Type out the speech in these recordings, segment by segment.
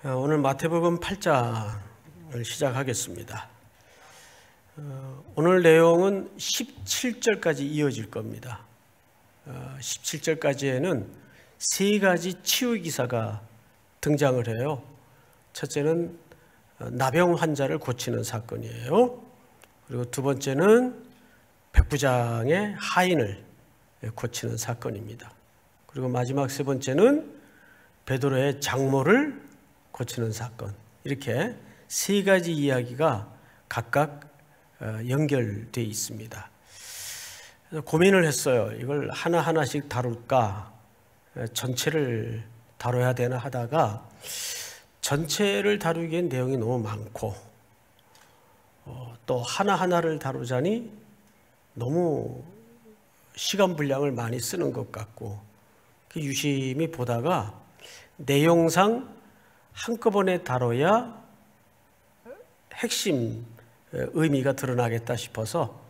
오늘 마태복음 8장을 시작하겠습니다. 오늘 내용은 17절까지 이어질 겁니다. 17절까지에는 세 가지 치유 기사가 등장을 해요. 첫째는 나병 환자를 고치는 사건이에요. 그리고 두 번째는 백부장의 하인을 고치는 사건입니다. 그리고 마지막 세 번째는 베드로의 장모를 고치는 사건. 이렇게 세 가지 이야기가 각각 연결되어 있습니다. 그래서 고민을 했어요. 이걸 하나하나씩 다룰까? 전체를 다뤄야 되나 하다가 전체를 다루기엔 내용이 너무 많고 또 하나하나를 다루자니 너무 시간 분량을 많이 쓰는 것 같고 유심히 보다가 내용상 한꺼번에 다뤄야 핵심 의미가 드러나겠다 싶어서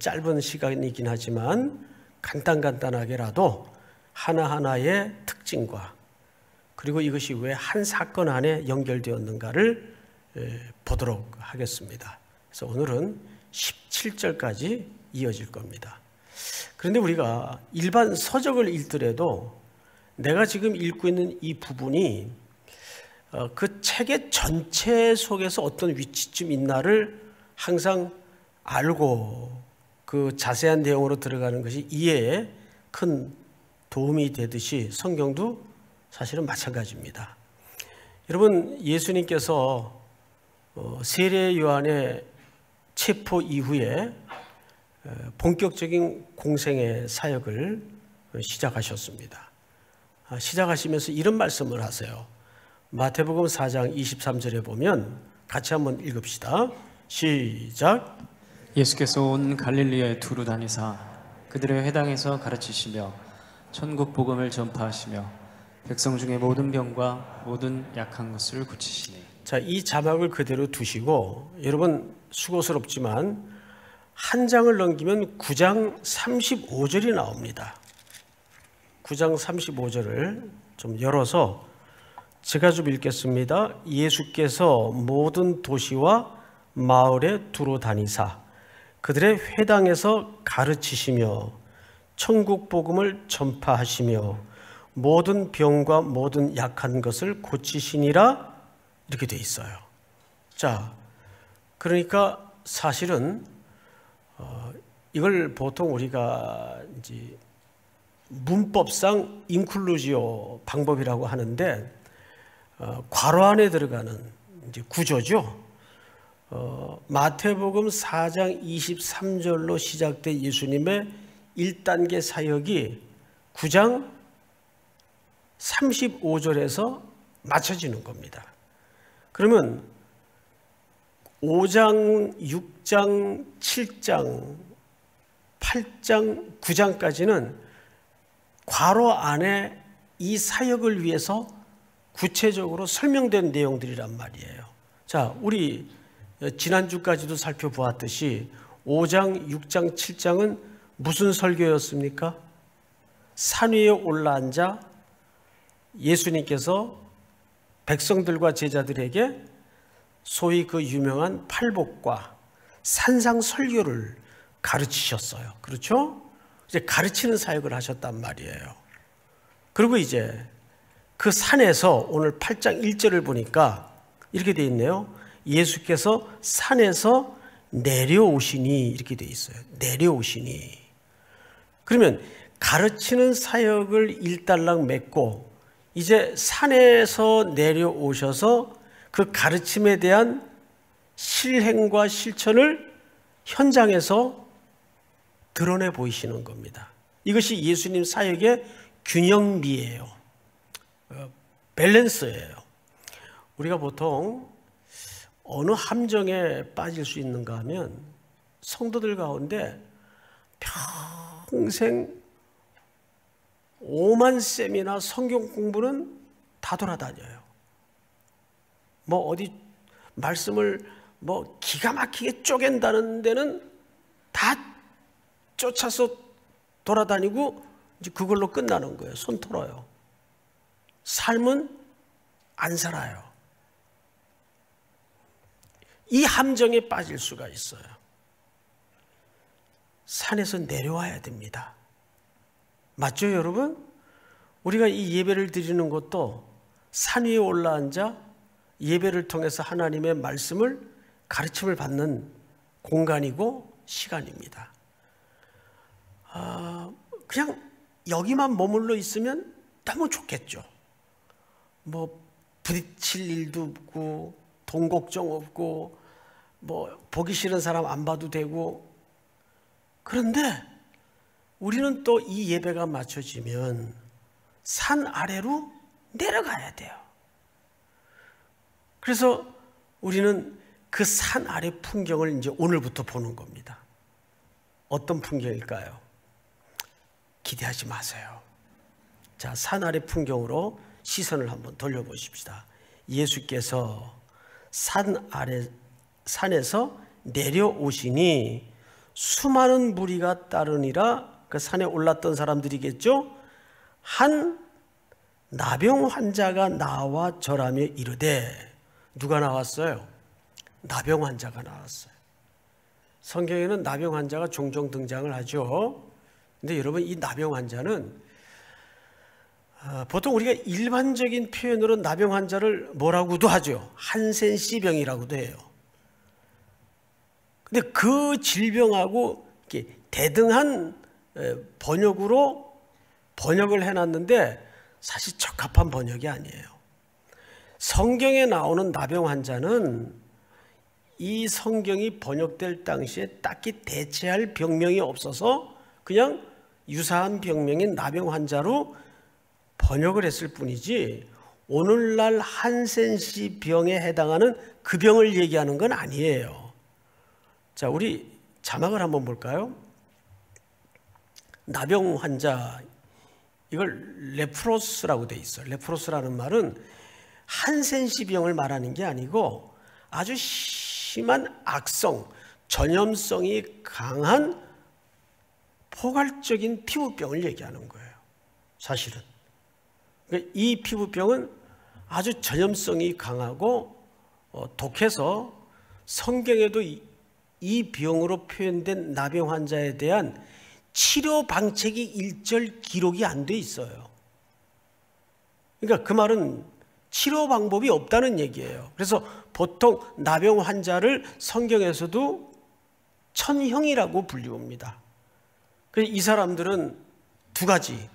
짧은 시간이긴 하지만 간단하게라도 하나하나의 특징과 그리고 이것이 왜 한 사건 안에 연결되었는가를 보도록 하겠습니다. 그래서 오늘은 17절까지 이어질 겁니다. 그런데 우리가 일반 서적을 읽더라도 내가 지금 읽고 있는 이 부분이 그 책의 전체 속에서 어떤 위치쯤 있나를 항상 알고 그 자세한 내용으로 들어가는 것이 이해에 큰 도움이 되듯이 성경도 사실은 마찬가지입니다. 여러분, 예수님께서 세례 요한의 체포 이후에 본격적인 공생의 사역을 시작하셨습니다. 시작하시면서 이런 말씀을 하세요. 마태복음 4장 23절에 보면 같이 한번 읽읍시다. 시작. 예수께서 온 갈릴리에 두루 다니사 그들의 회당에서 가르치시며 천국 복음을 전파하시며 백성 중에 모든 병과 모든 약한 것을 고치시니. 자, 이 자막을 그대로 두시고 여러분 수고스럽지만 한 장을 넘기면 9장 35절이 나옵니다. 9장 35절을 좀 열어서 제가 좀 읽겠습니다. 예수께서 모든 도시와 마을에 두루 다니사 그들의 회당에서 가르치시며 천국 복음을 전파하시며 모든 병과 모든 약한 것을 고치시니라 이렇게 돼 있어요. 자, 그러니까 사실은 이걸 보통 우리가 이제 문법상 인클루지오 방법이라고 하는데 괄호 안에 들어가는 이제 구조죠. 마태복음 4장 23절로 시작된 예수님의 1단계 사역이 9장 35절에서 맞춰지는 겁니다. 그러면 5장, 6장, 7장, 8장, 9장까지는 괄호 안에 이 사역을 위해서 구체적으로 설명된 내용들이란 말이에요. 자, 우리 지난주까지도 살펴보았듯이 5장, 6장, 7장은 무슨 설교였습니까? 산 위에 올라앉아 예수님께서 백성들과 제자들에게 소위 그 유명한 팔복과 산상설교를 가르치셨어요. 그렇죠? 이제 가르치는 사역을 하셨단 말이에요. 그리고 이제 그 산에서 오늘 8장 1절을 보니까 이렇게 돼 있네요. 예수께서 산에서 내려오시니 이렇게 돼 있어요. 내려오시니. 그러면 가르치는 사역을 일단락 맺고 이제 산에서 내려오셔서 그 가르침에 대한 실행과 실천을 현장에서 드러내 보이시는 겁니다. 이것이 예수님 사역의 균형미예요. 밸런스예요. 우리가 보통 어느 함정에 빠질 수 있는가 하면 성도들 가운데 평생 5만 셈이나 성경 공부는 다 돌아다녀요. 뭐 어디 말씀을 뭐 기가 막히게 쪼갠다는 데는 다 쫓아서 돌아다니고 이제 그걸로 끝나는 거예요. 손 털어요. 삶은 안 살아요. 이 함정에 빠질 수가 있어요. 산에서 내려와야 됩니다. 맞죠, 여러분? 우리가 이 예배를 드리는 것도 산 위에 올라앉아 예배를 통해서 하나님의 말씀을 가르침을 받는 공간이고 시간입니다. 그냥 여기만 머물러 있으면 너무 좋겠죠. 뭐 부딪힐 일도 없고 돈 걱정 없고 뭐 보기 싫은 사람 안 봐도 되고. 그런데 우리는 또 이 예배가 맞춰지면 산 아래로 내려가야 돼요. 그래서 우리는 그 산 아래 풍경을 이제 오늘부터 보는 겁니다. 어떤 풍경일까요? 기대하지 마세요. 자, 산 아래 풍경으로 시선을 한번 돌려보십시다. 예수께서 산에서 내려오시니 수많은 무리가 따르니라. 그 산에 올랐던 사람들이겠죠. 한 나병 환자가 나와 절하며 이르되. 누가 나왔어요? 나병 환자가 나왔어요. 성경에는 나병 환자가 종종 등장을 하죠. 근데 여러분, 이 나병 환자는 보통 우리가 일반적인 표현으로 나병 환자를 뭐라고도 하죠. 한센시병이라고도 해요. 근데 그 질병하고 이렇게 대등한 번역을 해놨는데 사실 적합한 번역이 아니에요. 성경에 나오는 나병 환자는 이 성경이 번역될 당시에 딱히 대체할 병명이 없어서 그냥 유사한 병명인 나병 환자로 번역을 했을 뿐이지 오늘날 한센시 병에 해당하는 그 병을 얘기하는 건 아니에요. 자, 우리 자막을 한번 볼까요? 나병 환자, 이걸 레프로스라고 돼 있어요. 레프로스라는 말은 한센시 병을 말하는 게 아니고 아주 심한 악성, 전염성이 강한 포괄적인 피부병을 얘기하는 거예요. 사실은 이 피부병은 아주 전염성이 강하고 독해서 성경에도 이 병으로 표현된 나병 환자에 대한 치료 방책이 일절 기록이 안 돼 있어요. 그러니까 그 말은 치료 방법이 없다는 얘기예요. 그래서 보통 나병 환자를 성경에서도 천형이라고 불리웁니다. 그래서 이 사람들은 두 가지.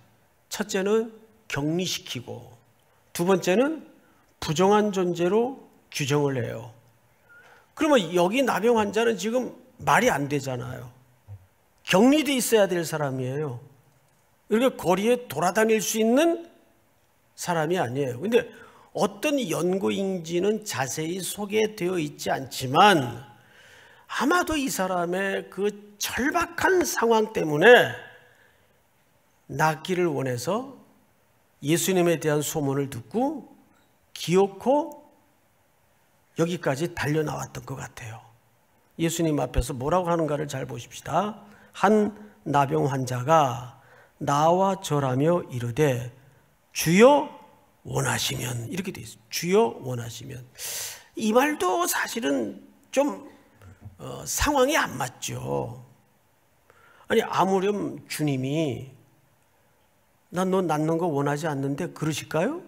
첫째는 격리시키고 두 번째는 부정한 존재로 규정을 해요. 그러면 여기 나병 환자는 지금 말이 안 되잖아요. 격리돼 있어야 될 사람이에요. 이렇게 거리에 돌아다닐 수 있는 사람이 아니에요. 근데 어떤 연구인지는 자세히 소개되어 있지 않지만 아마도 이 사람의 그 절박한 상황 때문에 낫기를 원해서 예수님에 대한 소문을 듣고 기어코 여기까지 달려나왔던 것 같아요. 예수님 앞에서 뭐라고 하는가를 잘 보십시다. 한 나병 환자가 나와 절하며 이르되 주여 원하시면, 이렇게 돼 있어요. 주여 원하시면. 이 말도 사실은 좀 상황이 안 맞죠. 아니, 아무렴 주님이 난 너 낫는 거 원하지 않는데 그러실까요?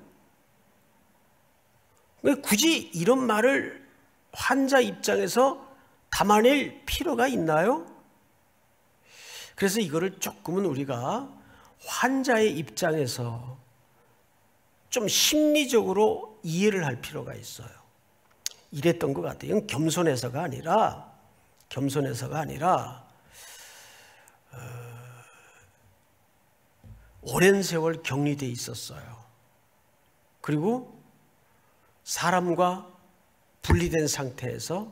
왜 굳이 이런 말을 환자 입장에서 담아낼 필요가 있나요? 그래서 이거를 조금은 우리가 환자의 입장에서 좀 심리적으로 이해를 할 필요가 있어요. 이랬던 것 같아요. 이건 겸손해서가 아니라 오랜 세월 격리돼 있었어요. 그리고 사람과 분리된 상태에서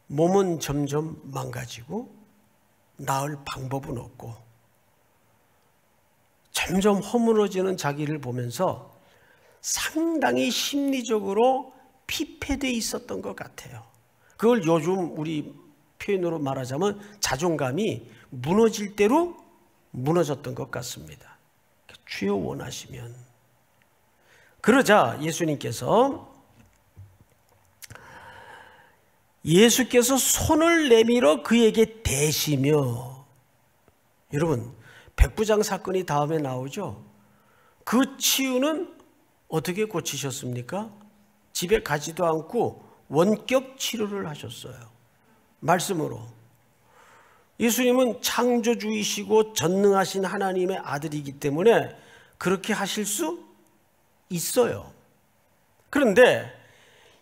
몸은 점점 망가지고 나을 방법은 없고 점점 허물어지는 자기를 보면서 상당히 심리적으로 피폐되어 있었던 것 같아요. 그걸 요즘 우리 표현으로 말하자면 자존감이 무너질 대로 무너졌던 것 같습니다. 주여 원하시면. 그러자 예수님께서 예수께서 손을 내밀어 그에게 대시며, 여러분 백부장 사건이 다음에 나오죠. 그 치유는 어떻게 고치셨습니까? 집에 가지도 않고 원격 치료를 하셨어요. 말씀으로. 예수님은 창조주이시고 전능하신 하나님의 아들이기 때문에 그렇게 하실 수 있어요. 그런데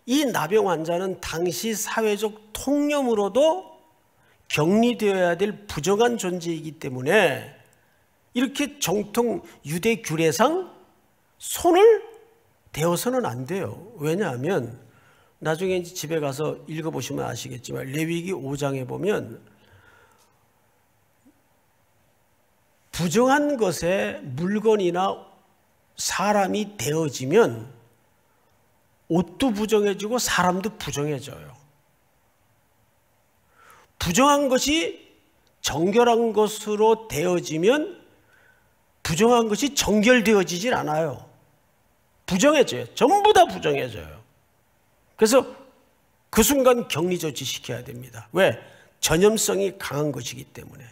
이 나병 환자는 당시 사회적 통념으로도 격리되어야 될 부정한 존재이기 때문에 이렇게 정통 유대 규례상 손을 대어서는 안 돼요. 왜냐하면 나중에 집에 가서 읽어보시면 아시겠지만 레위기 5장에 보면 부정한 것에 물건이나 사람이 되어지면 옷도 부정해지고 사람도 부정해져요. 부정한 것이 정결한 것으로 되어지면 부정한 것이 정결되어지질 않아요. 부정해져요. 전부 다 부정해져요. 그래서 그 순간 격리 조치시켜야 됩니다. 왜? 전염성이 강한 것이기 때문에.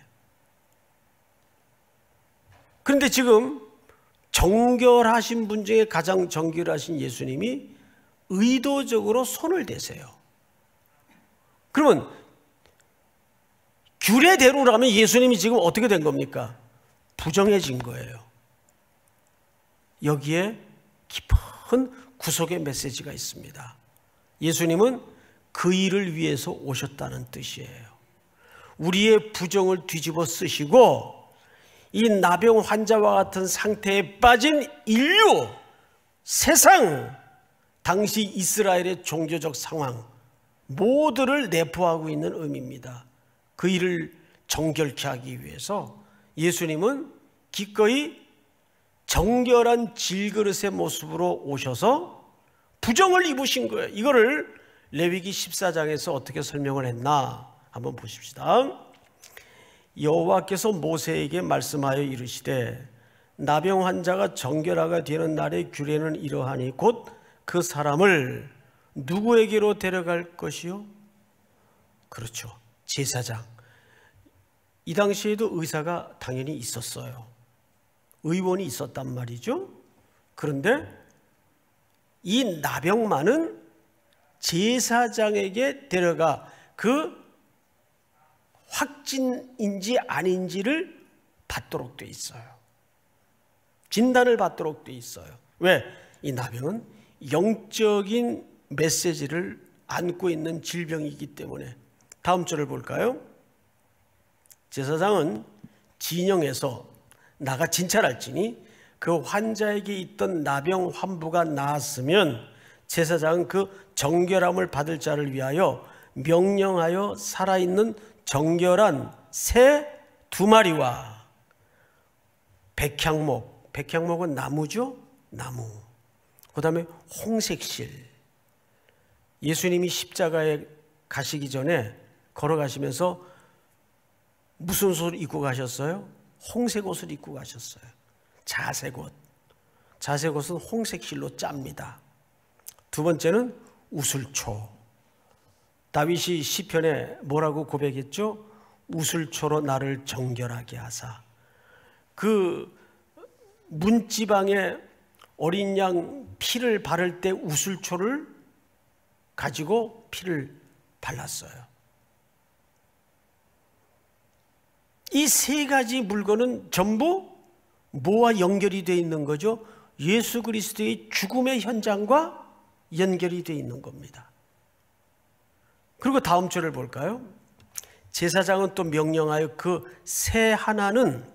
그런데 지금 정결하신 분 중에 가장 정결하신 예수님이 의도적으로 손을 대세요. 그러면 규례대로라면 예수님이 지금 어떻게 된 겁니까? 부정해진 거예요. 여기에 깊은 구속의 메시지가 있습니다. 예수님은 그 일을 위해서 오셨다는 뜻이에요. 우리의 부정을 뒤집어 쓰시고 이 나병 환자와 같은 상태에 빠진 인류, 세상, 당시 이스라엘의 종교적 상황 모두를 내포하고 있는 의미입니다. 그 일을 정결케 하기 위해서 예수님은 기꺼이 정결한 질그릇의 모습으로 오셔서 부정을 입으신 거예요. 이거를 레위기 14장에서 어떻게 설명을 했나 한번 보십시다. 여호와께서 모세에게 말씀하여 이르시되 나병 환자가 정결하가 되는 날의 규례는 이러하니 곧 그 사람을 누구에게로 데려갈 것이요? 그렇죠, 제사장. 이 당시에도 의사가 당연히 있었어요. 의원이 있었단 말이죠. 그런데 이 나병만은 제사장에게 데려가 그 확진인지 아닌지를 받도록 돼 있어요. 진단을 받도록 돼 있어요. 왜? 이 나병은 영적인 메시지를 안고 있는 질병이기 때문에. 다음 절을 볼까요? 제사장은 진영에서 나가 진찰할지니 그 환자에게 있던 나병 환부가 나았으면 제사장은 그 정결함을 받을 자를 위하여 명령하여 살아있는 정결한 새 2마리와 백향목, 백향목은 나무죠? 나무. 그 다음에 홍색실. 예수님이 십자가에 가시기 전에 걸어가시면서 무슨 옷을 입고 가셨어요? 홍색 옷을 입고 가셨어요. 자색 옷. 자색 옷은 홍색실로 짭니다. 두 번째는 우슬초. 다윗이 시편에 뭐라고 고백했죠? 우슬초로 나를 정결하게 하사. 그 문지방에 어린 양 피를 바를 때 우슬초를 가지고 피를 발랐어요. 이 세 가지 물건은 전부 뭐와 연결이 되어 있는 거죠? 예수 그리스도의 죽음의 현장과 연결이 되어 있는 겁니다. 그리고 다음 절을 볼까요? 제사장은 또 명령하여 그 새 하나는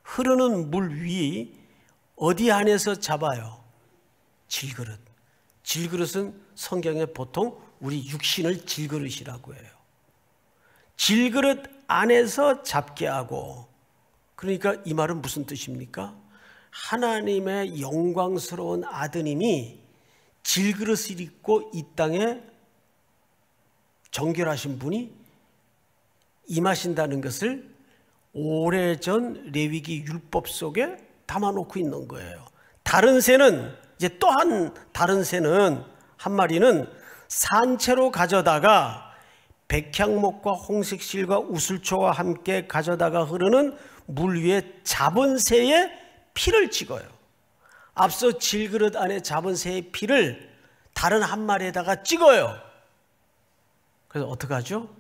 흐르는 물 위 어디 안에서 잡아요? 질그릇. 질그릇은 성경에 보통 우리 육신을 질그릇이라고 해요. 질그릇 안에서 잡게 하고. 그러니까 이 말은 무슨 뜻입니까? 하나님의 영광스러운 아드님이 질그릇을 입고 이 땅에 정결하신 분이 임하신다는 것을 오래전 레위기 율법 속에 담아놓고 있는 거예요. 다른 새는 이제 또 한 다른 새는 한 마리는 산채로 가져다가 백향목과 홍색실과 우슬초와 함께 가져다가 흐르는 물 위에 잡은 새의 피를 찍어요. 앞서 질그릇 안에 잡은 새의 피를 다른 한 마리에다가 찍어요. 그래서 어떻게 하죠?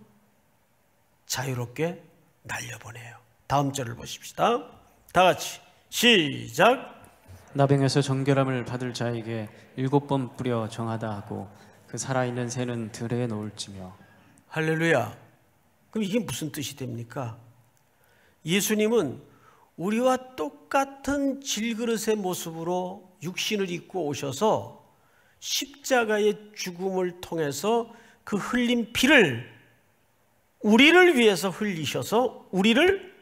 자유롭게 날려보내요. 다음 절을 보십시다. 다 같이 시작. 나병에서 정결함을 받을 자에게 7번 뿌려 정하다 하고 그 살아있는 새는 들에 놓을지며. 할렐루야. 그럼 이게 무슨 뜻이 됩니까? 예수님은 우리와 똑같은 질그릇의 모습으로 육신을 입고 오셔서 십자가의 죽음을 통해서 그 흘린 피를 우리를 위해서 흘리셔서 우리를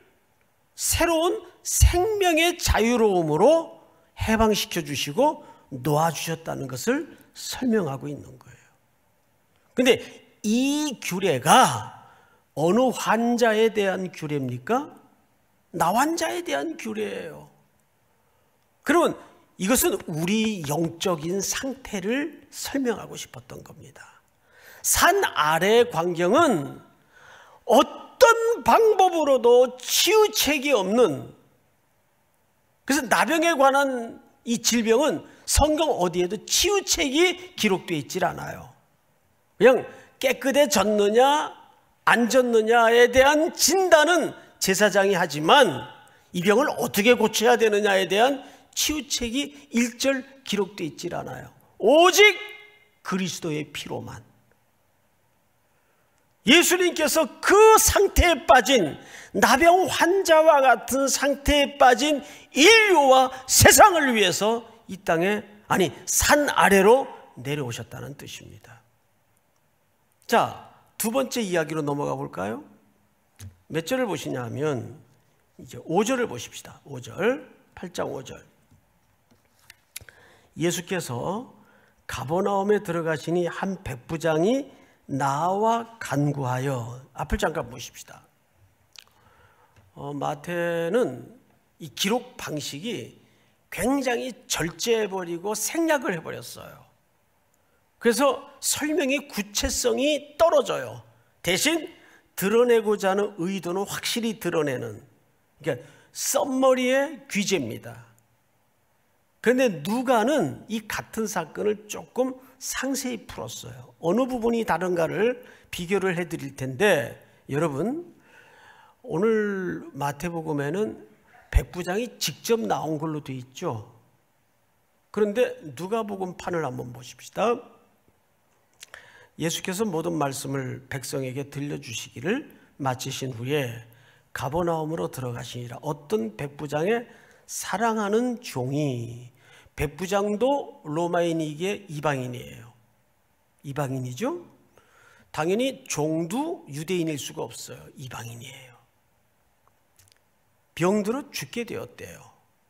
새로운 생명의 자유로움으로 해방시켜 주시고 놓아주셨다는 것을 설명하고 있는 거예요. 그런데 이 규례가 어느 환자에 대한 규례입니까? 나환자에 대한 규례예요. 그러면 이것은 우리 영적인 상태를 설명하고 싶었던 겁니다. 산 아래 광경은 어떤 방법으로도 치유책이 없는, 그래서 나병에 관한 이 질병은 성경 어디에도 치유책이 기록되어 있질 않아요. 그냥 깨끗해졌느냐 안 졌느냐에 대한 진단은 제사장이 하지만 이 병을 어떻게 고쳐야 되느냐에 대한 치유책이 일절 기록되어 있질 않아요. 오직 그리스도의 피로만. 예수님께서 그 상태에 빠진 나병 환자와 같은 상태에 빠진 인류와 세상을 위해서 이 땅에, 아니 산 아래로 내려오셨다는 뜻입니다. 자, 두 번째 이야기로 넘어가 볼까요? 몇 절을 보시냐 하면 이제 5절을 보십시다. 5절, 8장 5절. 예수께서 가버나움에 들어가시니 한 백부장이 나와 간구하여, 앞을 잠깐 보십시다. 마태는 이 기록 방식이 굉장히 절제해버리고 생략을 해버렸어요. 그래서 설명의 구체성이 떨어져요. 대신 드러내고자 하는 의도는 확실히 드러내는, 그러니까 썸머리의 귀재입니다. 그런데 누가는 이 같은 사건을 조금 상세히 풀었어요. 어느 부분이 다른가를 비교를 해드릴 텐데, 여러분 오늘 마태복음에는 백부장이 직접 나온 걸로 되어 있죠. 그런데 누가복음판을 한번 보십시다. 예수께서 모든 말씀을 백성에게 들려주시기를 마치신 후에 가버나움으로 들어가시니라. 어떤 백부장의 사랑하는 종이, 백부장도 로마인이기에 이방인이에요. 이방인이죠. 당연히 종도 유대인일 수가 없어요. 이방인이에요. 병들어 죽게 되었대요.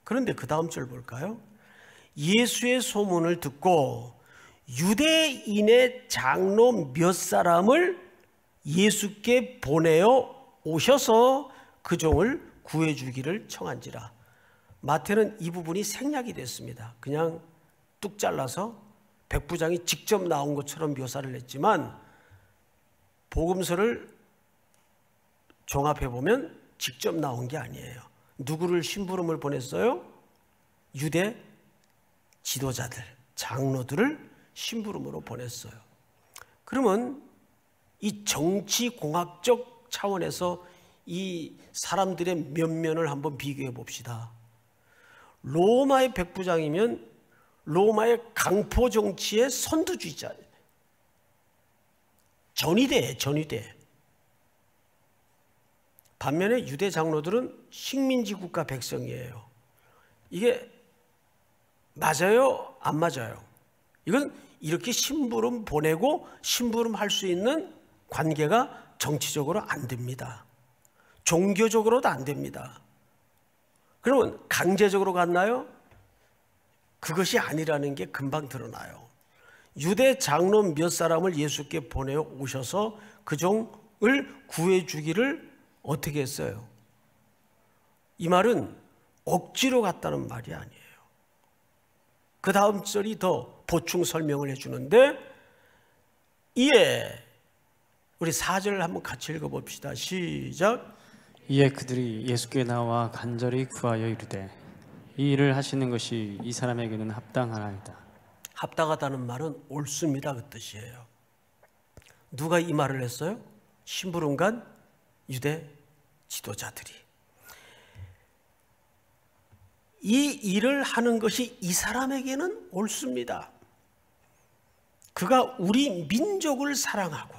그런데 그 다음 절 볼까요? 예수의 소문을 듣고 유대인의 장로 몇 사람을 예수께 보내어 오셔서 그 종을 구해주기를 청한지라. 마태는 이 부분이 생략이 됐습니다. 그냥 뚝 잘라서 백부장이 직접 나온 것처럼 묘사를 했지만 복음서를 종합해 보면 직접 나온 게 아니에요. 누구를 심부름을 보냈어요? 유대 지도자들, 장로들을 심부름으로 보냈어요. 그러면 이 정치공학적 차원에서 이 사람들의 면면을 한번 비교해 봅시다. 로마의 백부장이면 로마의 강포 정치의 선두주의자, 전위대예요. 전위대. 반면에 유대 장로들은 식민지 국가 백성이에요. 이게 맞아요? 안 맞아요? 이건 이렇게 심부름 보내고 심부름 할 수 있는 관계가 정치적으로 안 됩니다. 종교적으로도 안 됩니다. 그러면 강제적으로 갔나요? 그것이 아니라는 게 금방 드러나요. 유대 장로 몇 사람을 예수께 보내어 오셔서 그 종을 구해주기를 어떻게 했어요? 이 말은 억지로 갔다는 말이 아니에요. 그 다음 절이 더 보충 설명을 해주는데 이에 우리 4절 한번 같이 읽어봅시다. 시작. 이에 그들이 예수께 나와 간절히 구하여 이르되 이 일을 하시는 것이 이 사람에게는 합당하나이다. 합당하다는 말은 옳습니다 그 뜻이에요. 누가 이 말을 했어요? 심부름관 유대 지도자들이. 이 일을 하는 것이 이 사람에게는 옳습니다. 그가 우리 민족을 사랑하고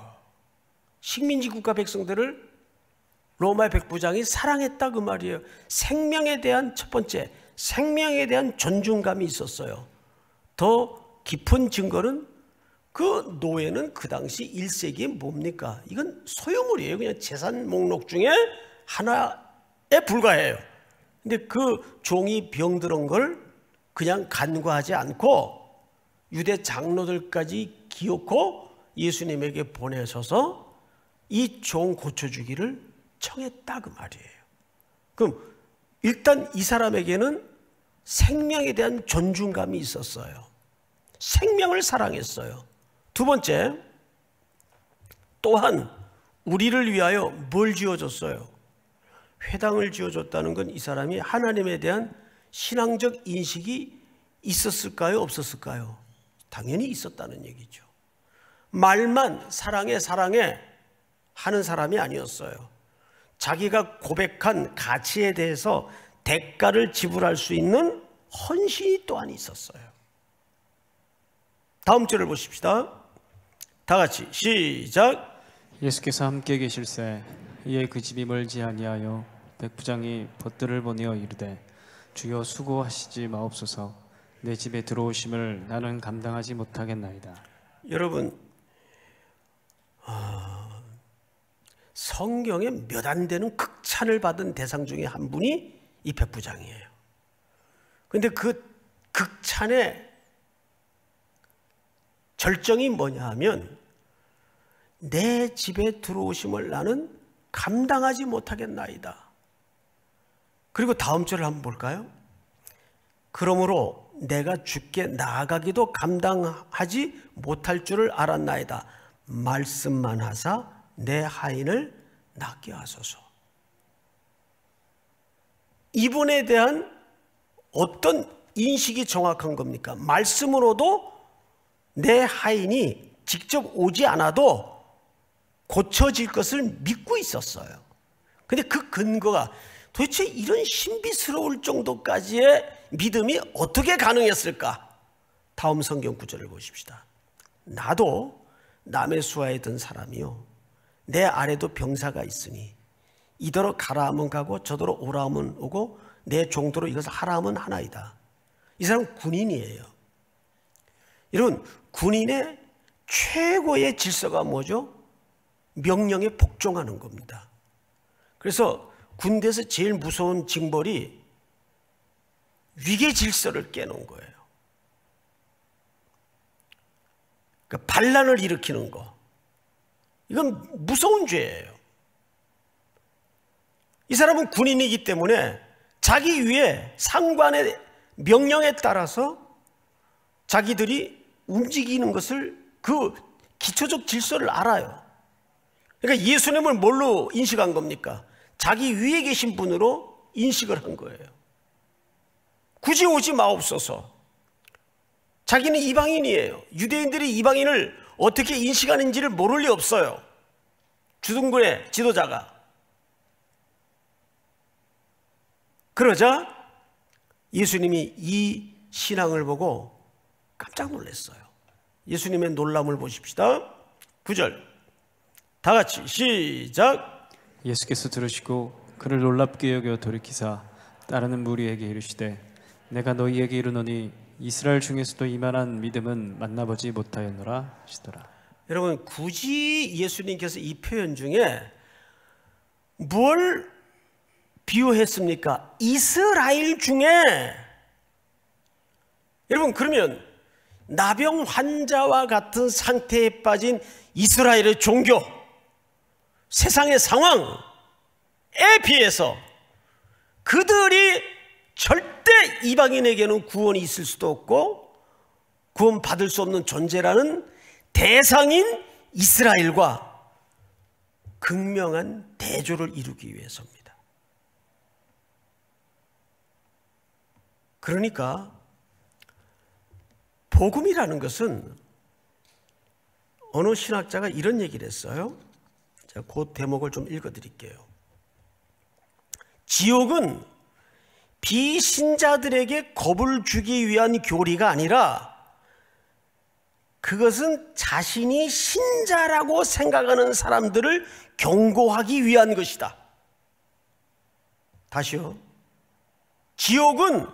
식민지 국가 백성들을 로마 백부장이 사랑했다 그 말이에요. 생명에 대한 첫 번째, 생명에 대한 존중감이 있었어요. 더 깊은 증거는 그 노예는 그 당시 1세기에 뭡니까? 이건 소유물이에요. 그냥 재산 목록 중에 하나에 불과해요. 근데 그 종이 병들은 걸 그냥 간과하지 않고 유대 장로들까지 기어코 예수님에게 보내셔서 이 종 고쳐주기를 청했다 그 말이에요. 그럼 일단 이 사람에게는 생명에 대한 존중감이 있었어요. 생명을 사랑했어요. 두 번째, 또한 우리를 위하여 뭘 지어줬어요? 회당을 지어줬다는 건 이 사람이 하나님에 대한 신앙적 인식이 있었을까요? 없었을까요? 당연히 있었다는 얘기죠. 말만 사랑해 사랑해 하는 사람이 아니었어요. 자기가 고백한 가치에 대해서 대가를 지불할 수 있는 헌신이 또한 있었어요. 다음 절을 보십시다. 다 같이 시작. 예수께서 함께 계실새 이에 그 집이 멀지 아니하여 백부장이 벗들을 보내어 이르되 주여 수고하시지 마옵소서 내 집에 들어오심을 나는 감당하지 못하겠나이다. 여러분 성경에 몇 안 되는 극찬을 받은 대상 중에 한 분이 이 백부장이에요. 그런데 그 극찬의 절정이 뭐냐 하면 내 집에 들어오심을 나는 감당하지 못하겠나이다. 그리고 다음 절을 한번 볼까요? 그러므로 내가 주께 나아가기도 감당하지 못할 줄을 알았나이다. 말씀만 하사 내 하인을 낫게 하소서. 이분에 대한 어떤 인식이 정확한 겁니까? 말씀으로도 내 하인이 직접 오지 않아도 고쳐질 것을 믿고 있었어요. 근데 그 근거가 도대체 이런 신비스러울 정도까지의 믿음이 어떻게 가능했을까? 다음 성경 구절을 보십시다. 나도 남의 수하에 든 사람이요 내 아래도 병사가 있으니 이더러 가라 하면 가고 저더러 오라 하면 오고 내 종도로 이것을 하라 하면 하나이다. 이 사람은 군인이에요. 여러분 군인의 최고의 질서가 뭐죠? 명령에 복종하는 겁니다. 그래서 군대에서 제일 무서운 징벌이 위계 질서를 깨는 거예요. 그러니까 반란을 일으키는 거. 이건 무서운 죄예요. 이 사람은 군인이기 때문에 자기 위에 상관의 명령에 따라서 자기들이 움직이는 것을 그 기초적 질서를 알아요. 그러니까 예수님을 뭘로 인식한 겁니까? 자기 위에 계신 분으로 인식을 한 거예요. 굳이 오지 마옵소서. 자기는 이방인이에요. 유대인들이 이방인을 어떻게 인식하는지를 모를 리 없어요. 주둔군의 지도자가. 그러자 예수님이 이 신앙을 보고 깜짝 놀랐어요. 예수님의 놀람을 보십시다. 9절 다 같이 시작. 예수께서 들으시고 그를 놀랍게 여겨 돌이키사 따르는 무리에게 이르시되 내가 너희에게 이르노니 이스라엘 중에서도 이만한 믿음은 만나보지 못하였노라 하시더라. 여러분 굳이 예수님께서 이 표현 중에 뭘 비유했습니까? 이스라엘 중에. 여러분 그러면 나병 환자와 같은 상태에 빠진 이스라엘의 종교, 세상의 상황에 비해서 그들이 절대 이방인에게는 구원이 있을 수도 없고 구원받을 수 없는 존재라는 대상인 이스라엘과 극명한 대조를 이루기 위해서입니다. 그러니까 복음이라는 것은 어느 신학자가 이런 얘기를 했어요. 제가 그 대목을 좀 읽어드릴게요. 지옥은 비신자들에게 겁을 주기 위한 교리가 아니라 그것은 자신이 신자라고 생각하는 사람들을 경고하기 위한 것이다. 다시요. 지옥은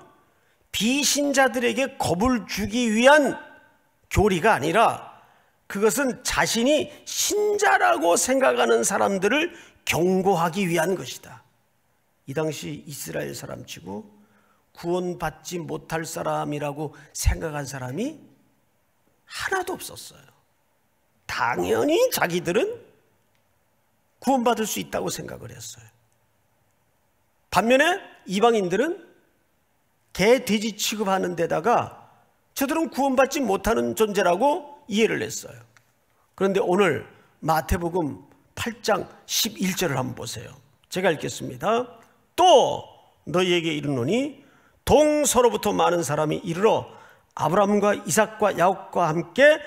비신자들에게 겁을 주기 위한 교리가 아니라 그것은 자신이 신자라고 생각하는 사람들을 경고하기 위한 것이다. 이 당시 이스라엘 사람치고 구원받지 못할 사람이라고 생각한 사람이 하나도 없었어요. 당연히 자기들은 구원받을 수 있다고 생각을 했어요. 반면에 이방인들은 개, 돼지 취급하는 데다가 저들은 구원받지 못하는 존재라고 이해를 했어요. 그런데 오늘 마태복음 8장 11절을 한번 보세요. 제가 읽겠습니다. 또 너희에게 이르노니 동서로부터 많은 사람이 이르러 아브라함과 이삭과 야곱과 함께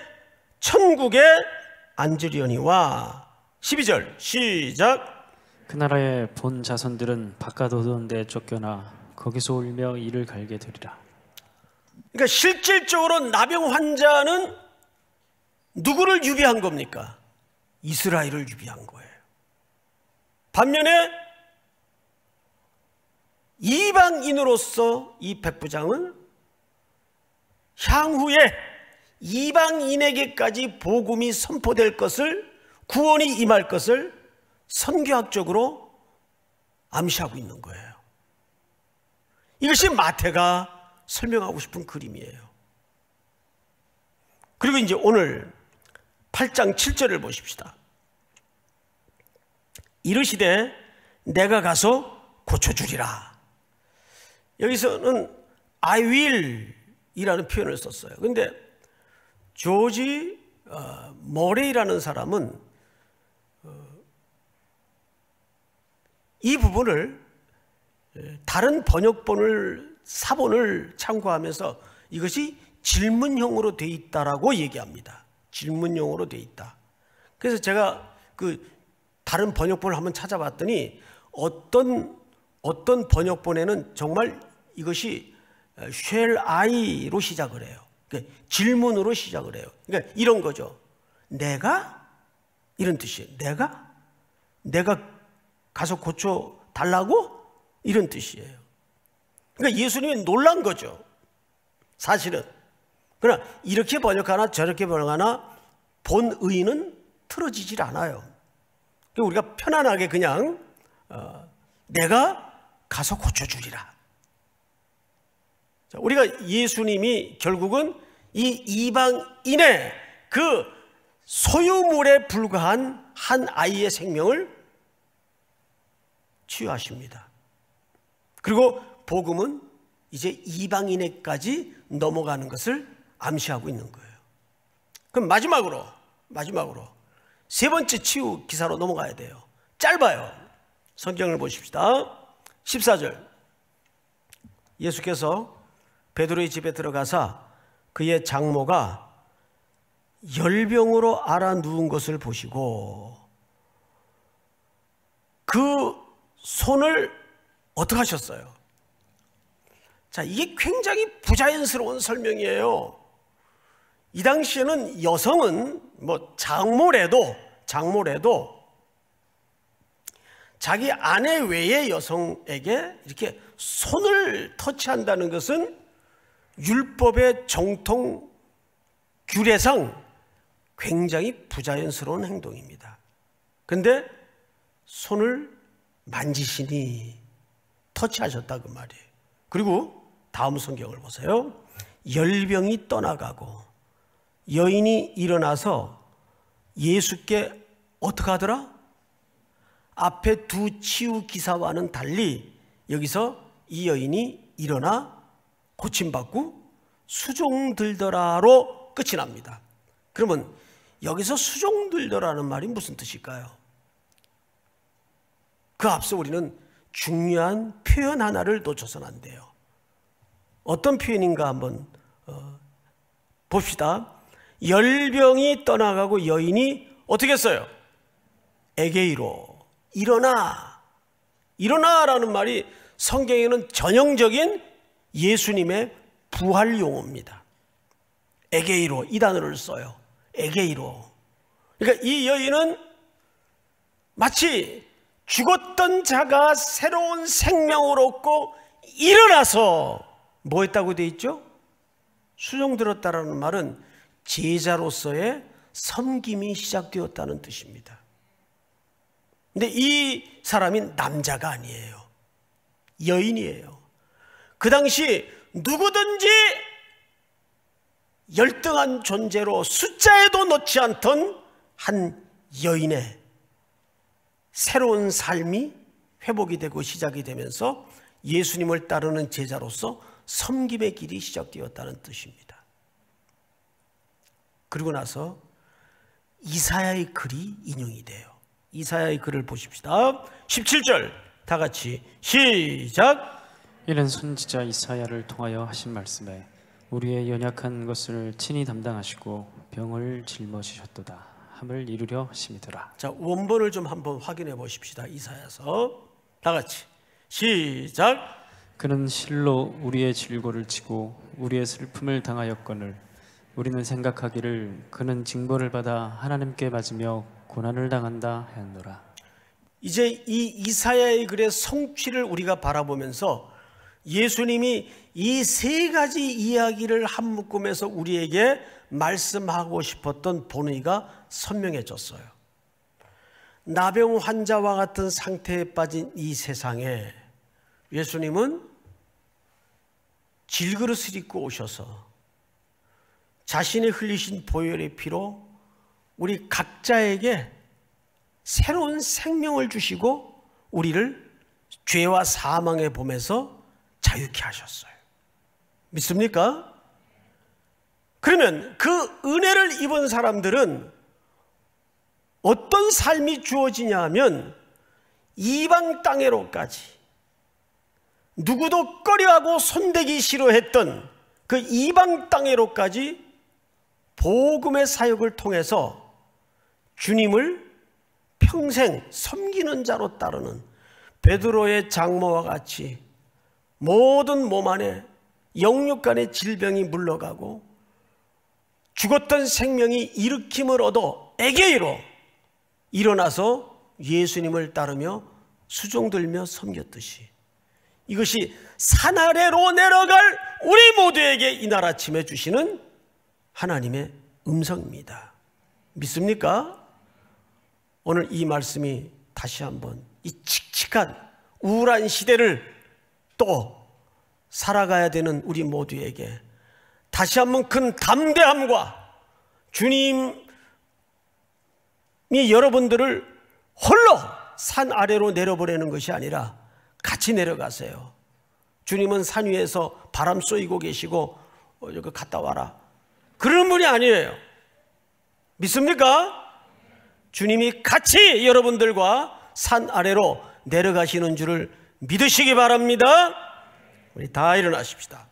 천국에 앉으려니와. 12절 시작. 그 나라의 본 자손들은 바깥 오던 데 쫓겨나 거기서 울며 이를 갈게 되리라. 그러니까 실질적으로 나병 환자는 누구를 유비한 겁니까? 이스라엘을 유비한 거예요. 반면에 이방인으로서 이 백부장은 향후에 이방인에게까지 복음이 선포될 것을, 구원이 임할 것을 선교학적으로 암시하고 있는 거예요. 이것이 마태가 설명하고 싶은 그림이에요. 그리고 이제 오늘 8장 7절을 보십시다. 이르시되 내가 가서 고쳐주리라. 여기서는 I will 이라는 표현을 썼어요. 그런데 조지 머레이라는 사람은 이 부분을 다른 번역본을 사본을 참고하면서 이것이 질문형으로 돼 있다라고 얘기합니다. 질문형으로 돼 있다. 그래서 제가 그 다른 번역본을 한번 찾아봤더니 어떤 번역본에는 정말 이것이 shall I로 시작을 해요. 그러니까 질문으로 시작을 해요. 그러니까 이런 거죠. 내가? 이런 뜻이에요. 내가 가서 고쳐 달라고? 이런 뜻이에요. 그러니까 예수님이 놀란 거죠. 사실은. 그러나 이렇게 번역하나 저렇게 번역하나 본의는 틀어지질 않아요. 그러니까 우리가 편안하게 그냥 내가 가서 고쳐주리라. 우리가 예수님이 결국은 이 이방인의 그 소유물에 불과한 한 아이의 생명을 치유하십니다. 그리고 복음은 이제 이방인에까지 넘어가는 것을 암시하고 있는 거예요. 그럼 마지막으로 세 번째 치유 기사로 넘어가야 돼요. 짧아요. 성경을 보십시다. 14절. 예수께서 베드로의 집에 들어가사 그의 장모가 열병으로 앓아 누운 것을 보시고 그 손을 어떻게 하셨어요? 자, 이게 굉장히 부자연스러운 설명이에요. 이 당시에는 여성은 뭐 장모래도 자기 아내 외의 여성에게 이렇게 손을 터치한다는 것은 율법의 정통 규례상 굉장히 부자연스러운 행동입니다. 그런데 손을 만지시니 터치하셨다 그 말이에요. 그리고 다음 성경을 보세요. 열병이 떠나가고 여인이 일어나서 예수께 어떻게 하더라? 앞에 두 치유 기사와는 달리 여기서 이 여인이 일어나 고침받고 수종들더라로 끝이 납니다. 그러면 여기서 수종들더라는 말이 무슨 뜻일까요? 그 앞서 우리는 중요한 표현 하나를 놓쳐서는 안 돼요. 어떤 표현인가 한번 봅시다. 열병이 떠나가고 여인이 어떻게 했어요? 에게이로, 일어나, 일어나라는 말이 성경에는 전형적인 예수님의 부활 용어입니다. 에게이로, 이 단어를 써요. 에게이로. 그러니까 이 여인은 마치 죽었던 자가 새로운 생명을 얻고 일어나서 뭐 했다고 되어 있죠? 수종들었다라는 말은 제자로서의 섬김이 시작되었다는 뜻입니다. 근데 이 사람이 남자가 아니에요. 여인이에요. 그 당시 누구든지 열등한 존재로 숫자에도 넣지 않던 한 여인의 새로운 삶이 회복이 되고 시작이 되면서 예수님을 따르는 제자로서 섬김의 길이 시작되었다는 뜻입니다. 그리고 나서 이사야의 글이 인용이 돼요. 이사야의 글을 보십시다. 17절 다 같이 시작. 이는 선지자 이사야를 통하여 하신 말씀에 우리의 연약한 것을 친히 담당하시고 병을 짊어지셨도다 함을 이루려 하심이더라. 자, 원본을 좀 한번 확인해 보십시다. 이사야서 다 같이 시작. 그는 실로 우리의 질고를 지고 우리의 슬픔을 당하였거늘 우리는 생각하기를 그는 징벌을 받아 하나님께 맞으며 고난을 당한다 하였노라. 이제 이 이사야의 글의 성취를 우리가 바라보면서 예수님이 이 세 가지 이야기를 한 묶음에서 우리에게 말씀하고 싶었던 본의가 선명해졌어요. 나병 환자와 같은 상태에 빠진 이 세상에 예수님은 질그릇을 입고 오셔서 자신이 흘리신 보혈의 피로 우리 각자에게 새로운 생명을 주시고 우리를 죄와 사망의 봄에서 자유케 하셨어요. 믿습니까? 그러면 그 은혜를 입은 사람들은 어떤 삶이 주어지냐 하면 이방 땅으로까지 누구도 꺼려하고 손대기 싫어했던 그 이방 땅으로까지 복음의 사역을 통해서 주님을 평생 섬기는 자로 따르는 베드로의 장모와 같이 모든 몸 안에 영육간의 질병이 물러가고 죽었던 생명이 일으킴을 얻어 에게이로 일어나서 예수님을 따르며 수종들며 섬겼듯이 이것이 산 아래로 내려갈 우리 모두에게 이날 아침에 주시는 하나님의 음성입니다. 믿습니까? 오늘 이 말씀이 다시 한번 이 칙칙한 우울한 시대를 또 살아가야 되는 우리 모두에게 다시 한번 큰 담대함과 주님이 여러분들을 홀로 산 아래로 내려보내는 것이 아니라 같이 내려가세요. 주님은 산 위에서 바람 쏘이고 계시고 여기 갔다 와라 그런 분이 아니에요. 믿습니까? 주님이 같이 여러분들과 산 아래로 내려가시는 줄을 믿으시기 바랍니다. 우리 다 일어나십시다.